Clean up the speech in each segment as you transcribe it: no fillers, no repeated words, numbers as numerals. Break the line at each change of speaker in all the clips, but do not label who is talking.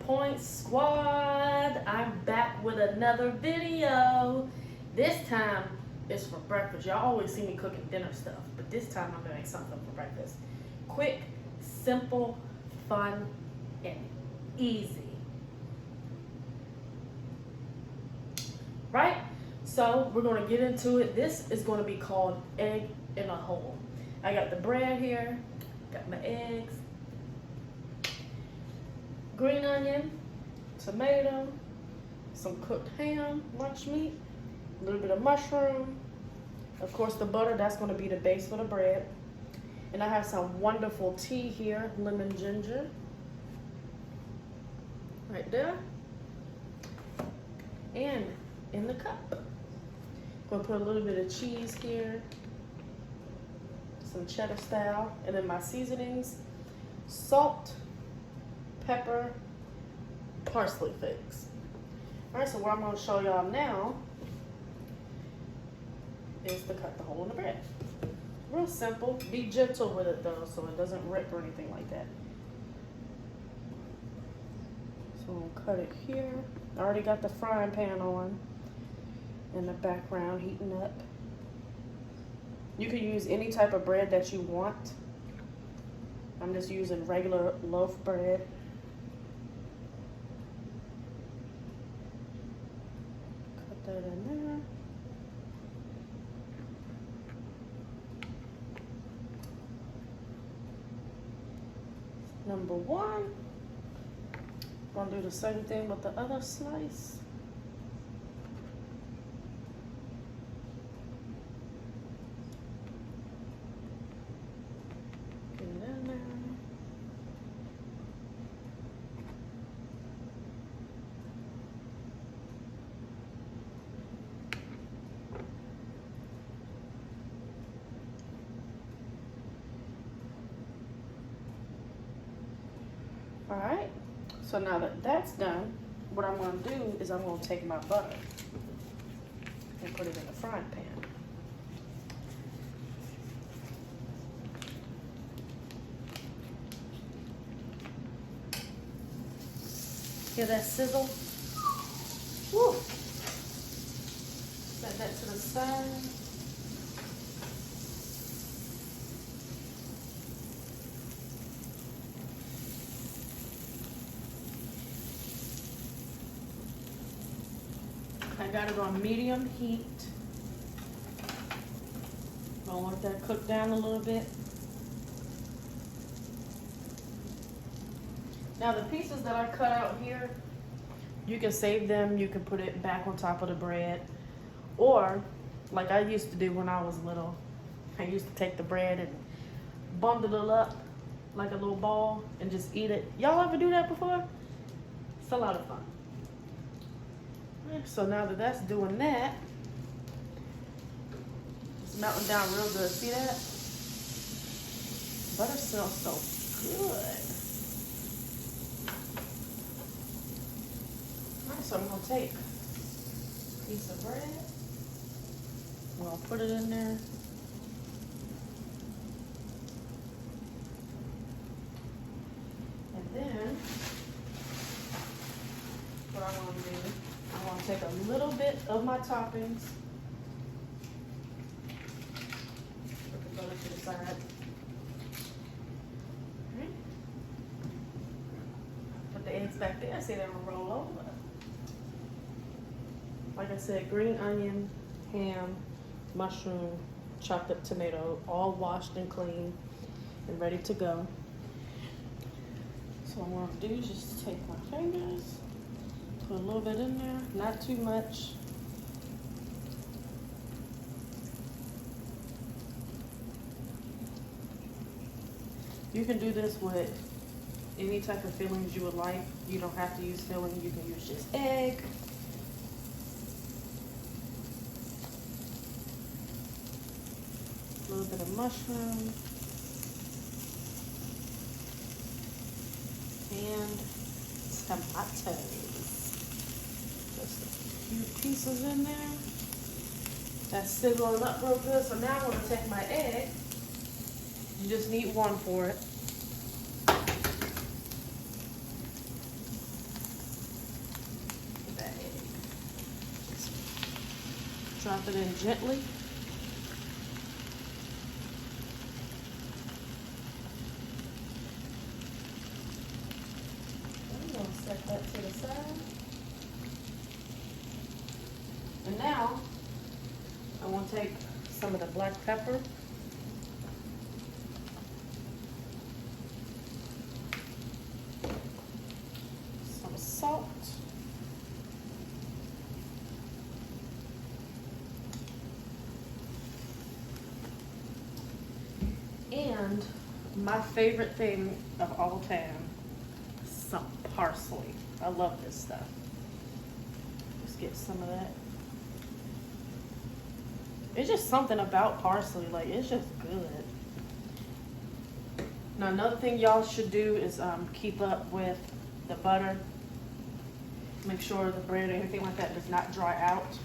Point Squad. I'm back with another video. This time it's for breakfast. Y'all always see me cooking dinner stuff, but this time I'm doing something for breakfast. Quick, simple, fun, and easy. Right? So we're going to get into it. This is going to be called egg in a hole. I got the bread here, got my eggs, green onion, tomato, some cooked ham, lunch meat, a little bit of mushroom, of course the butter, that's going to be the base for the bread. And I have some wonderful tea here, lemon ginger, right there, and in the cup. Gonna put a little bit of cheese here, some cheddar style, and then my seasonings, salt, pepper, parsley flakes. All right, so what I'm gonna show y'all now is to cut the hole in the bread. Real simple. Be gentle with it though, so it doesn't rip or anything like that. So we'll cut it here. I already got the frying pan on in the background heating up. You can use any type of bread that you want. I'm just using regular loaf bread. Cut that in there. Number one. Gonna do the same thing with the other slice. Get it in there. All right. So now that that's done, what I'm going to do is I'm going to take my butter and put it in the frying pan. Hear that sizzle? Woo! Set that to the side. I got it on medium heat. I want that cooked down a little bit. Now the pieces that I cut out here, you can save them. You can put it back on top of the bread. Or, like I used to do when I was little, I used to take the bread and bundle it up like a little ball and just eat it. Y'all ever do that before? It's a lot of fun. So now that that's doing that, it's melting down real good. See that? Butter smells so good. All right, so I'm gonna take a piece of bread. I'm gonna put it in there. And then, what I'm gonna do, I'm going to take a little bit of my toppings, put the butter to the side. Okay. Put the eggs back there, see them roll over. Like I said, green onion, ham, mushroom, chopped up tomato, all washed and clean and ready to go. So what I'm going to do is just take my fingers, put a little bit in there, not too much. You can do this with any type of fillings you would like. You don't have to use filling, you can use just egg. A little bit of mushroom. And tomatoes. Just a few pieces in there. That's sizzling up real good. So now I'm going to take my egg. You just need one for it. Drop it in gently. I'm going to set that to the side. And now, I want to take some of the black pepper. Some salt. And my favorite thing of all time, some parsley. I love this stuff. Let's get some of that. It's just something about parsley, like it's just good. Now another thing y'all should do is keep up with the butter. Make sure the bread or anything like that does not dry out.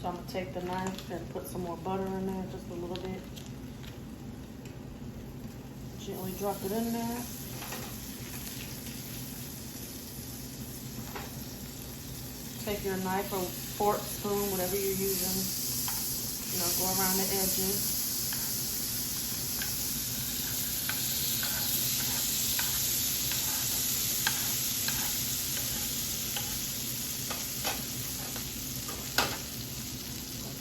So I'm gonna take the knife and put some more butter in there, just a little bit. Gently drop it in there. Take your knife or fork, spoon, whatever you're using, go around the edges.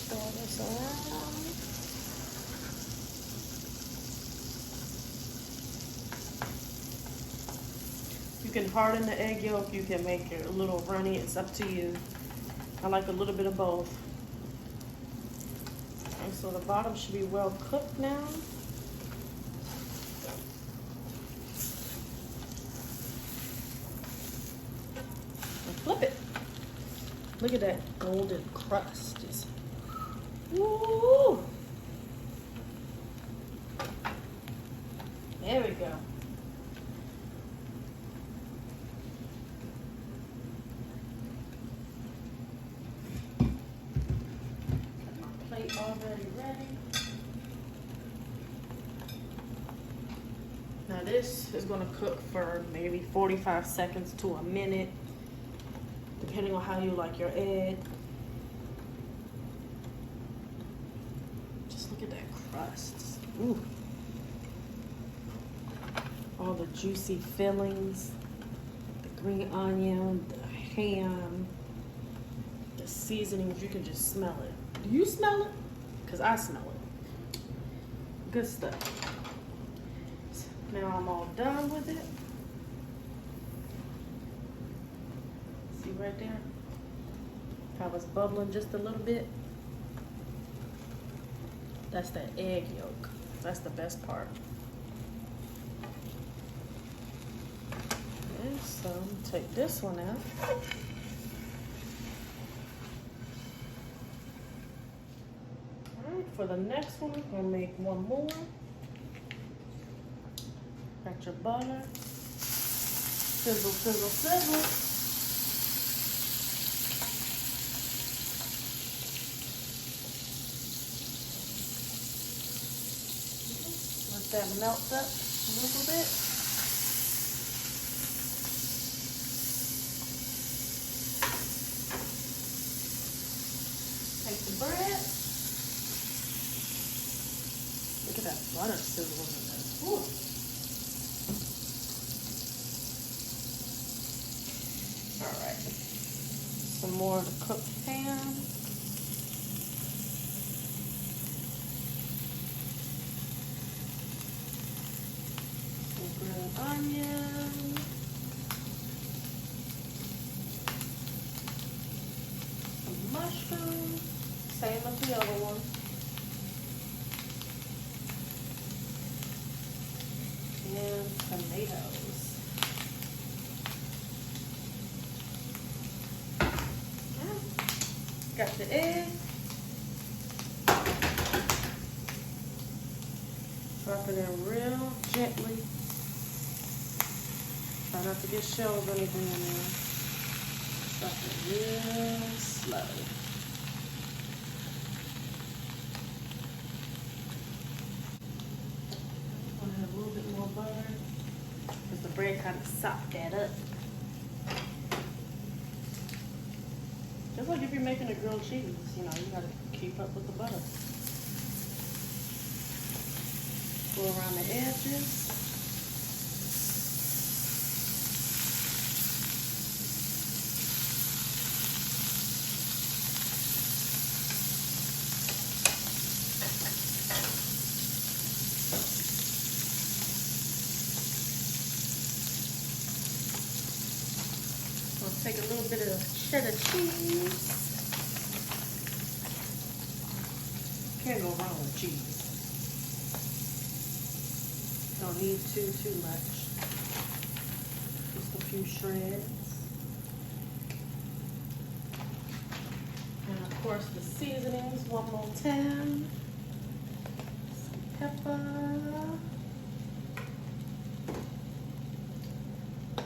Throw this around. You can harden the egg yolk, you can make it a little runny, it's up to you. I like a little bit of both. And so the bottom should be well cooked now. And flip it. Look at that golden crust. Just, woo! There we go. Already ready. Now this is going to cook for maybe 45 seconds to a minute, depending on how you like your egg. Just look at that crust. Ooh. All the juicy fillings, the green onion, the ham, the seasonings, you can just smell it. Do you smell it? Because I smell it. Good stuff. Now I'm all done with it. See right there? How it's bubbling just a little bit. That's that egg yolk. That's the best part. Okay, so I'm gonna take this one out. For the next one, I'm gonna make one more. Got your butter. Sizzle, sizzle, sizzle. Let that melt up a little bit. Take the bread. Look at that butter sizzling in this. Ooh. All right. Some more of the cooked ham. Some green onion. Some mushrooms. Same as the other one. And tomatoes. Got the egg. Drop it in real gently. Try not to get shells or anything in there. Drop it real slow. I'm gonna have a little bit more butter because the bread kind of sopped that up. Just like if you're making a grilled cheese, you know, you gotta keep up with the butter. Go around the edges. Take a little bit of cheddar cheese. Can't go wrong with cheese. Don't need too much. Just a few shreds. And of course the seasonings one more time. Some pepper.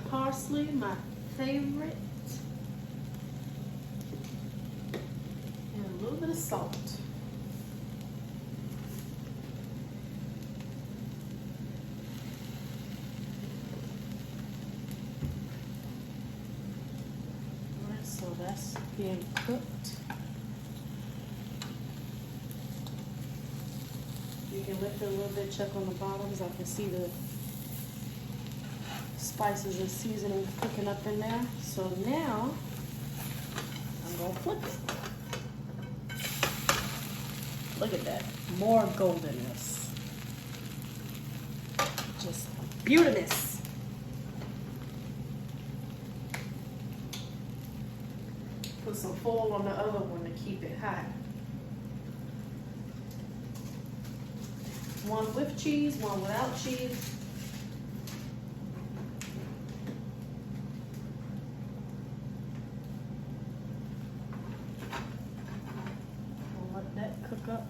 Parsley, my favorite. And a little bit of salt. Alright, so that's being cooked. You can lift it a little bit, check on the bottoms. I can see the spices and seasoning cooking up in there. So now I'm gonna flip it. Look at that, more goldenness. Just beautiness. Put some foil on the other one to keep it hot. One with cheese, one without cheese. Cook up.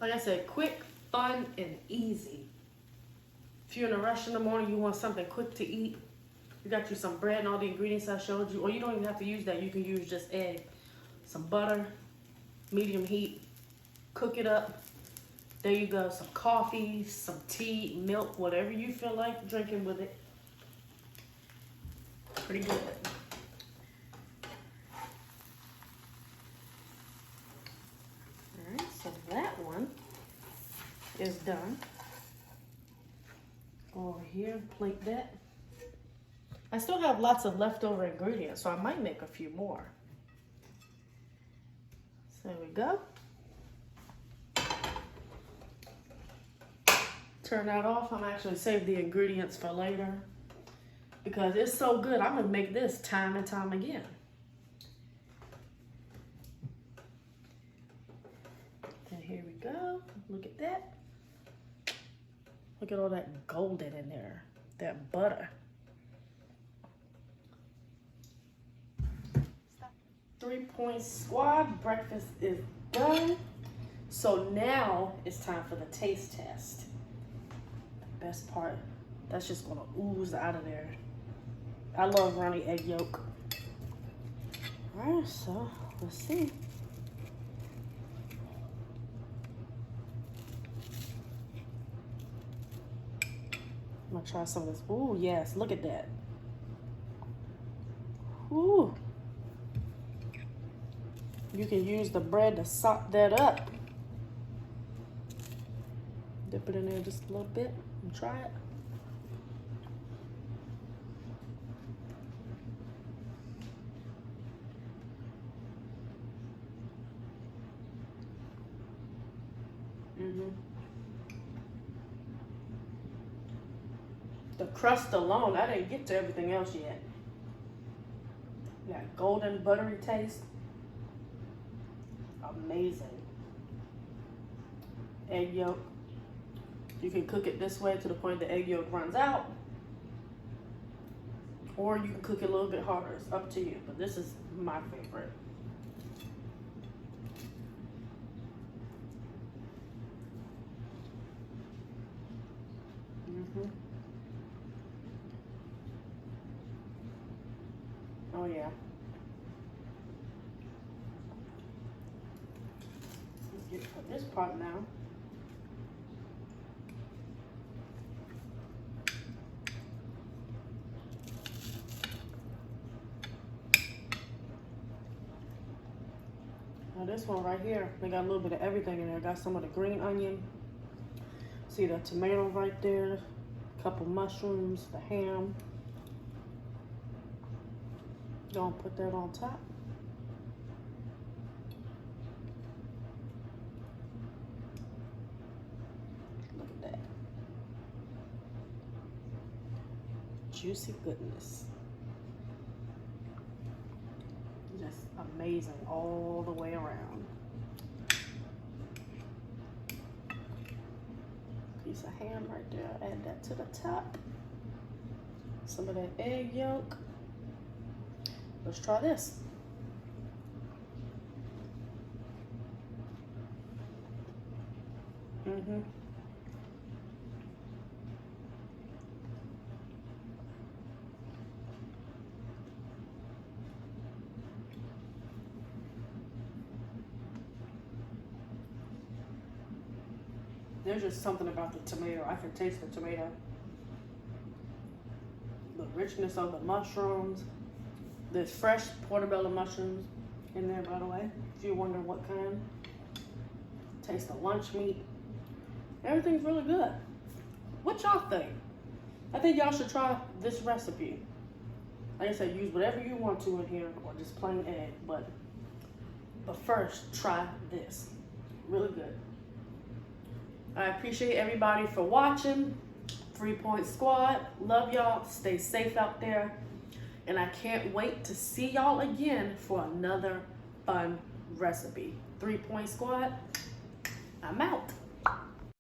Like I said, quick, fun, and easy. If you're in a rush in the morning, you want something quick to eat, you got you some bread and all the ingredients I showed you, or you don't even have to use that. You can use just egg, some butter, medium heat, cook it up. There you go, some coffee, some tea, milk, whatever you feel like drinking with it. Pretty good. All right, so that one is done. Go over here and plate that. I still have lots of leftover ingredients, so I might make a few more. So there we go. Turn that off. I'm actually save the ingredients for later because it's so good. I'm gonna make this time and time again. And here we go. Look at that. Look at all that golden in there. That butter. 3-point squad. Breakfast is done. So now it's time for the taste test. Best part, that's just gonna ooze out of there. I love runny egg yolk. All right, so let's see. I'm gonna try some of this. Ooh, yes, look at that. Ooh. You can use the bread to sop that up. Dip it in there just a little bit and try it. The crust alone, I didn't get to everything else yet. That golden buttery taste. Amazing. Egg yolk. You can cook it this way to the point the egg yolk runs out. Or you can cook it a little bit harder. It's up to you. But this is my favorite. Oh yeah. Let's get for this part now. Now this one right here, they got a little bit of everything in there. Got some of the green onion. See the tomato right there. A couple mushrooms, the ham. Gonna put that on top. Look at that. Juicy goodness. Just amazing all the way around. Piece of ham right there. Add that to the top. Some of that egg yolk. Let's try this. There's just something about the tomato. I can taste the tomato. The richness of the mushrooms. There's fresh portobello mushrooms in there, by the way, if you wonder what kind. Taste the lunch meat. Everything's really good. What y'all think? I think y'all should try this recipe. Like I said, use whatever you want to in here, or just plain egg, but first, try this. Really good. I appreciate everybody for watching. 3 Point Squad. Love y'all. Stay safe out there. And I can't wait to see y'all again for another fun recipe. 3 Point Squad, I'm out.